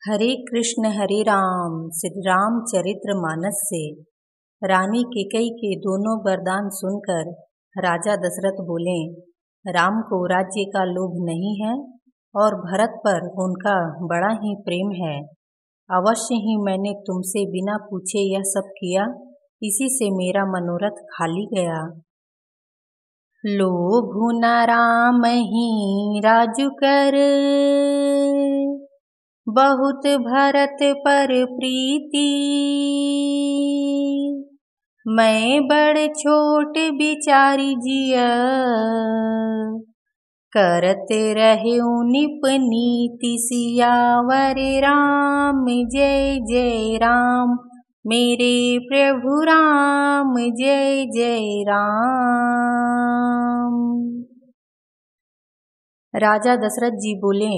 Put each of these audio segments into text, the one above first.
हरे कृष्ण हरे राम। श्री रामचरितमानस से रानी कैकेयी के दोनों वरदान सुनकर राजा दशरथ बोले, राम को राज्य का लोभ नहीं है और भरत पर उनका बड़ा ही प्रेम है। अवश्य ही मैंने तुमसे बिना पूछे यह सब किया, इसी से मेरा मनोरथ खाली गया। लोभु न राम ही राजु कर, बहुत भरत पर प्रीति। मैं बड़ छोट बिचारी जिया, करते रहे निप नीति। सियावर राम जय जय राम, मेरे प्रभु राम जय जय राम। राजा दशरथ जी बोले,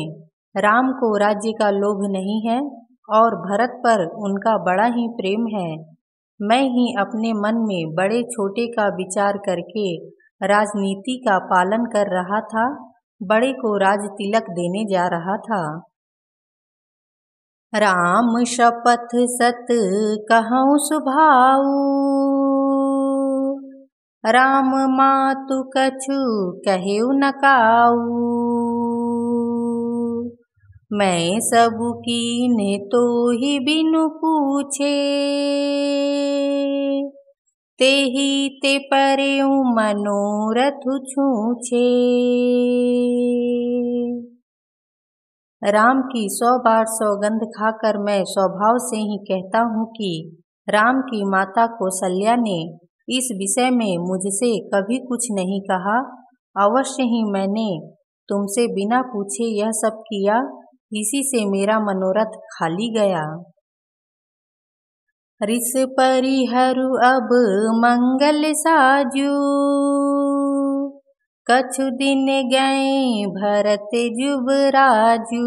राम को राज्य का लोभ नहीं है और भरत पर उनका बड़ा ही प्रेम है। मैं ही अपने मन में बड़े छोटे का विचार करके राजनीति का पालन कर रहा था, बड़े को राज तिलक देने जा रहा था। राम शपथ सत कहूँ सुभाऊ, राम मातु कछु कहेउ न काऊ। मैं सबु कीन्हे तो ही बिनु पूछे, तेहि ते परेउ मनोरथ छूछे। राम की 100 बार सौगंध खाकर मैं स्वभाव से ही कहता हूँ कि राम की माता कौसल्या ने इस विषय में मुझसे कभी कुछ नहीं कहा। अवश्य ही मैंने तुमसे बिना पूछे यह सब किया, इसी से मेरा मनोरथ खाली गया। रिस परिहरु अब मंगल साजू, कछु दिन गए भरत जुबराजू।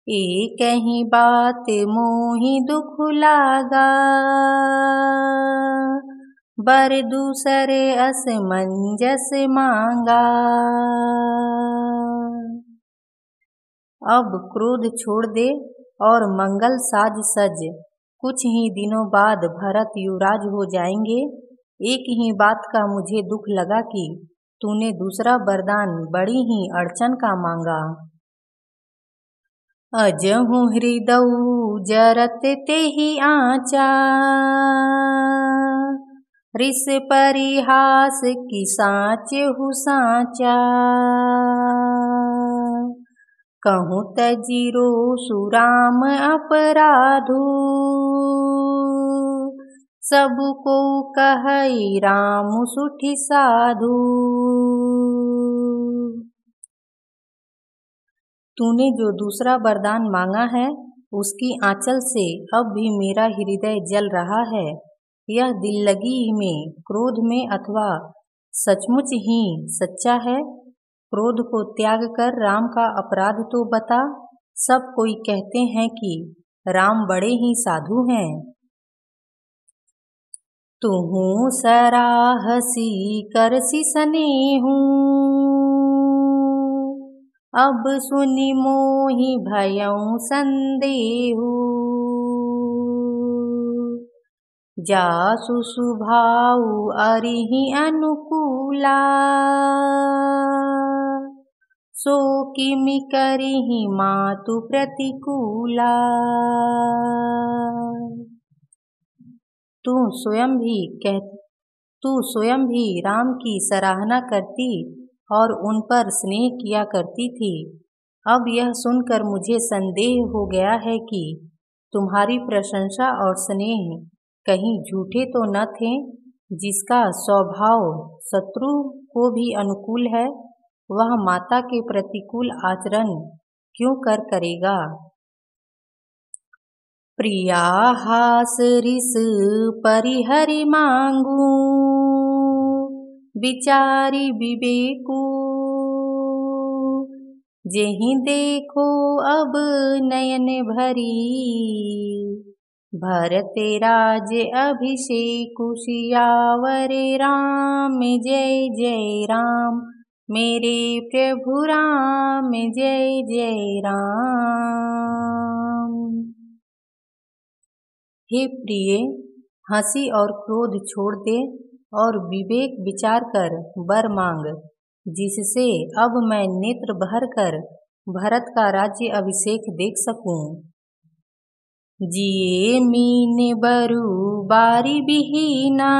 एक ही बात मोहि दुख लागा, बर दूसरे असमंजस मांगा। अब क्रोध छोड़ दे और मंगल साज सज, कुछ ही दिनों बाद भरत युवराज हो जाएंगे। एक ही बात का मुझे दुख लगा कि तूने दूसरा वरदान बड़ी ही अड़चन का मांगा। अजहु हृदय जरत तेहि आचा, रिस परिहास की साचहु साचा। कहूँ तजिरो सुराम अपराधु, सबको कहई राम सुठि साधु। तूने जो दूसरा वरदान मांगा है, उसकी आंचल से अब भी मेरा हृदय जल रहा है। यह दिल लगी में, क्रोध में अथवा सचमुच ही सच्चा है? क्रोध को त्याग कर राम का अपराध तो बता। सब कोई कहते हैं कि राम बड़े ही साधु हैं। तुहु सराहसी करसी स्नेहु, अब सुनि मोहि भयउ संदेहु। जासु सुभाउ अरिहि अनुकूला, सो किमि करिहि मातु प्रतिकूला। तू स्वयं भी राम की सराहना करती और उन पर स्नेह किया करती थी। अब यह सुनकर मुझे संदेह हो गया है कि तुम्हारी प्रशंसा और स्नेह कहीं झूठे तो न थे। जिसका स्वभाव शत्रु को भी अनुकूल है, वह माता के प्रतिकूल आचरण क्यों करेगा। प्रिया हास रिस परिहरि मांगू, बिचारी विवेकू। जेहि देखो अब नयन भरी, भरत राज अभिषेकु। सियावर राम जय जय राम, मेरे प्रभु राम जय जय राम। हे प्रिय, हंसी और क्रोध छोड़ दे और विवेक विचार कर वर मांग, जिससे अब मैं नेत्र भर कर भरत का राज्य अभिषेक देख सकूं। जिए मीन बरु बारी बिहीना,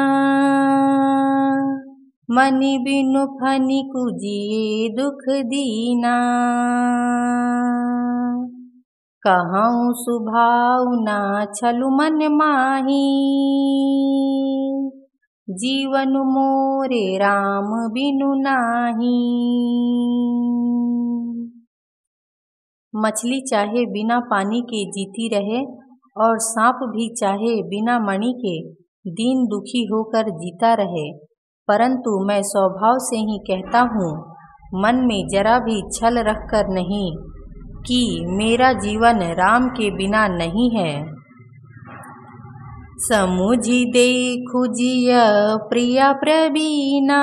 मनि बिनु फनि कुजिए दुख दीना। कहूँ सुभाव ना छलु मन माही, जीवन मोरे राम बिनु नाही। मछली चाहे बिना पानी के जीती रहे और सांप भी चाहे बिना मणि के दीन दुखी होकर जीता रहे, परंतु मैं स्वभाव से ही कहता हूँ, मन में जरा भी छल रखकर नहीं, कि मेरा जीवन राम के बिना नहीं है। समुझि देखु जिय प्रिया प्रवीणा,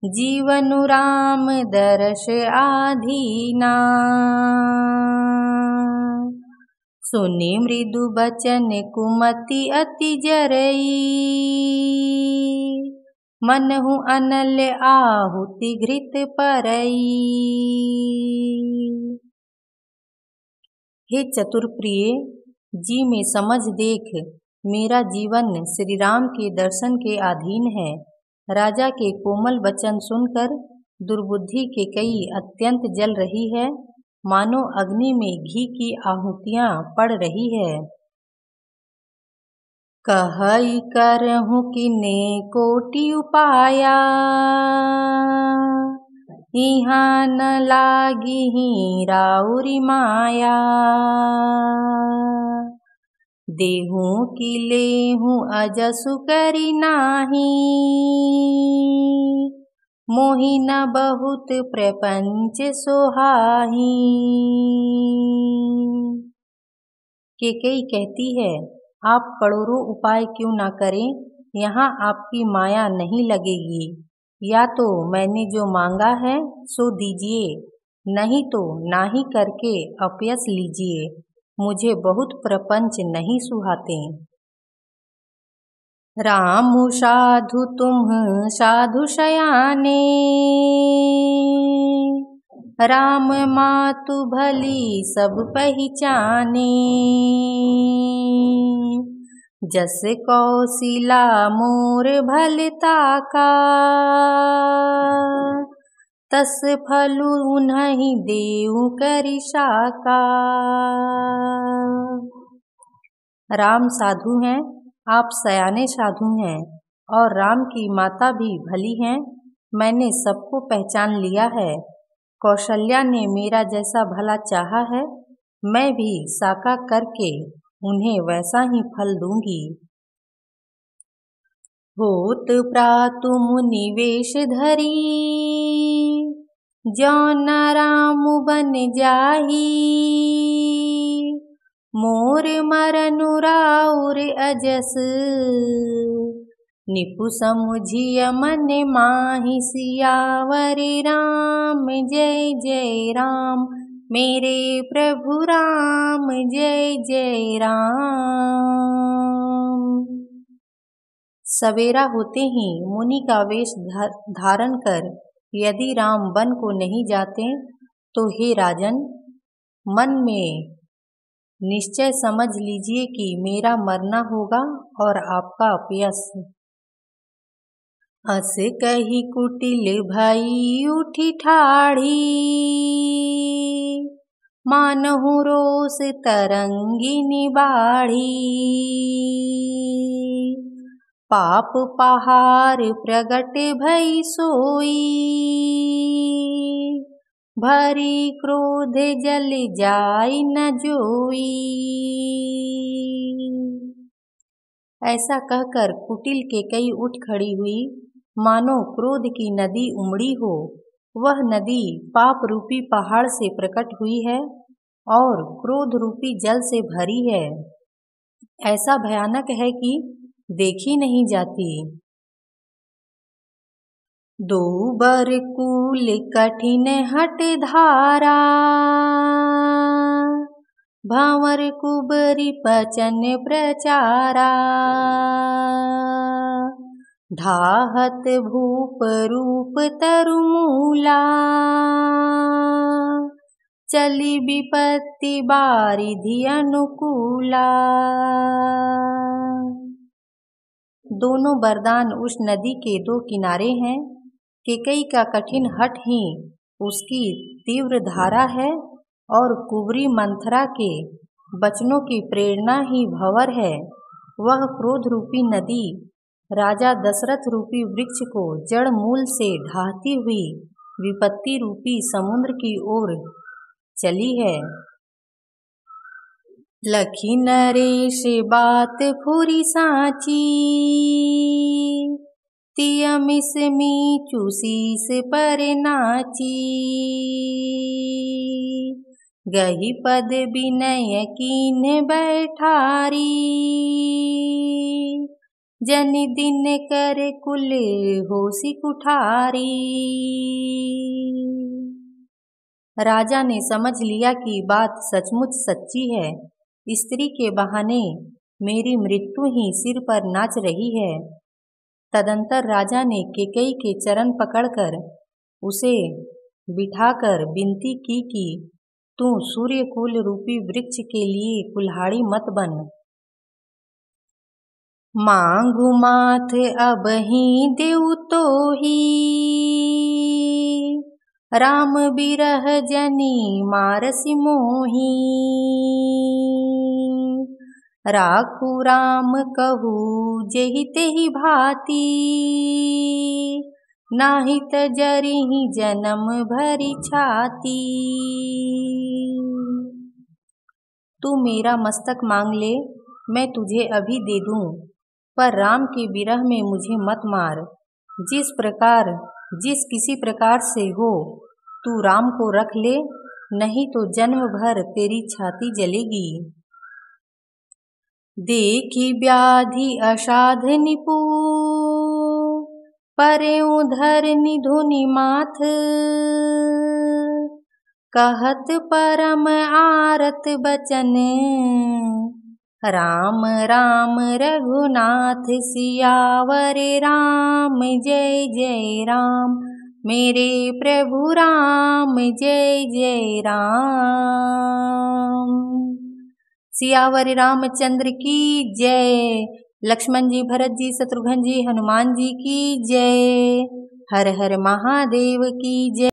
जीवनु राम दर्श आधीना। सुनि मृदु बचन कुमति अति जरई, मनहु अनल आहुति घृत परई। हे चतुर प्रिय, जी में समझ देख, मेरा जीवन श्री राम के दर्शन के अधीन है। राजा के कोमल वचन सुनकर दुर्बुद्धि के कई अत्यंत जल रही है, मानो अग्नि में घी की आहुतियां पड़ रही है। कहई करहूँ किने कोटि उपाया, इहाँ न लागिही राउरी माया। देहूँ कि लेहूँ अजसु करि नाही, मोहि न बहुत प्रपंच सोहाही। केकई कहती है, आप करोड़ों उपाय क्यों न करें, यहाँ आपकी माया नहीं लगेगी। या तो मैंने जो मांगा है सो दीजिए, नहीं तो नाही करके अपयस लीजिए। मुझे बहुत प्रपंच नहीं सुहाते। राम साधु तुम साधु सयाने, राम मातु भली सब पहचाने। जस कौशिला मोर भलता का, तस फलु उन्हीं देऊ करि साका। राम साधु हैं, आप सयाने साधु हैं, और राम की माता भी भली हैं। मैंने सबको पहचान लिया है। कौशल्या ने मेरा जैसा भला चाहा है, मैं भी साका करके उन्हें वैसा ही फल दूंगी। होत प्रातु मुनि वेश धरी, जौन राम बन जाही। मोर मरनु राउर अजस, निपु समुझिय मन माहि। सियावर राम जय जय राम, मेरे प्रभु राम जय जय राम। सवेरा होते ही मुनि का वेश धारण कर यदि राम वन को नहीं जाते, तो हे राजन, मन में निश्चय समझ लीजिए कि मेरा मरना होगा और आपका अपयस। अस कही कुटिल भई उठी ठाढ़ी, मानहु रोष तरंगिनी बाढ़ी। पाप पहाड़ प्रगट भई सोई, भरी क्रोध जल जाई न जोई। ऐसा कहकर कुटिल केकई उठ खड़ी हुई, मानो क्रोध की नदी उमड़ी हो। वह नदी पाप रूपी पहाड़ से प्रकट हुई है और क्रोध रूपी जल से भरी है। ऐसा भयानक है कि देखी नहीं जाती। दूबर कूल कठिन हट धारा, भांवर कुबरी पचन प्रचारा। ढाहत भूप रूप तरुमूला, चली विपत्ति बारिधि अनुकूला। दोनों वरदान उस नदी के दो किनारे हैं। केकई का कठिन हठ ही उसकी तीव्र धारा है और कुबरी मंथरा के वचनों की प्रेरणा ही भंवर है। वह क्रोध रूपी नदी राजा दशरथ रूपी वृक्ष को जड़ मूल से ढाहती हुई विपत्ति रूपी समुद्र की ओर चली है। लखी नरेश बात फुरी साची, तिय मिस मीचू शीस पर नाची। गही पद विनय कीन बैठारी, जनि दिन कर कुल होसी कुठारी। राजा ने समझ लिया कि बात सचमुच सच्ची है। स्त्री के बहाने मेरी मृत्यु ही सिर पर नाच रही है। तदंतर राजा ने केकई के चरण पकड़कर उसे बिठाकर विनती की कि तू सूर्यकुल रूपी वृक्ष के लिए कुल्हाड़ी मत बन। मांगू माथ अब ही देऊ तो ही, राम बिरह जनी मारसी मोही। राखू राम कहू जेहि तेहि भांति, नाही त जरिहि जन्म भरी छाती। तू मेरा मस्तक मांग ले, मैं तुझे अभी दे दूं, पर राम के विरह में मुझे मत मार। जिस किसी प्रकार से हो तू राम को रख ले, नहीं तो जन्म भर तेरी छाती जलेगी। देखी व्याधि असाध निपू, परेउ धर निधुनि माथ। कहत परम आरत बचन, राम राम रघुनाथ। सियावर राम जय जय राम, मेरे प्रभु राम जय जय राम। सियावर रामचंद्र की जय। लक्ष्मण जी, भरत जी, शत्रुघ्न जी, हनुमान जी की जय। हर हर महादेव की जय।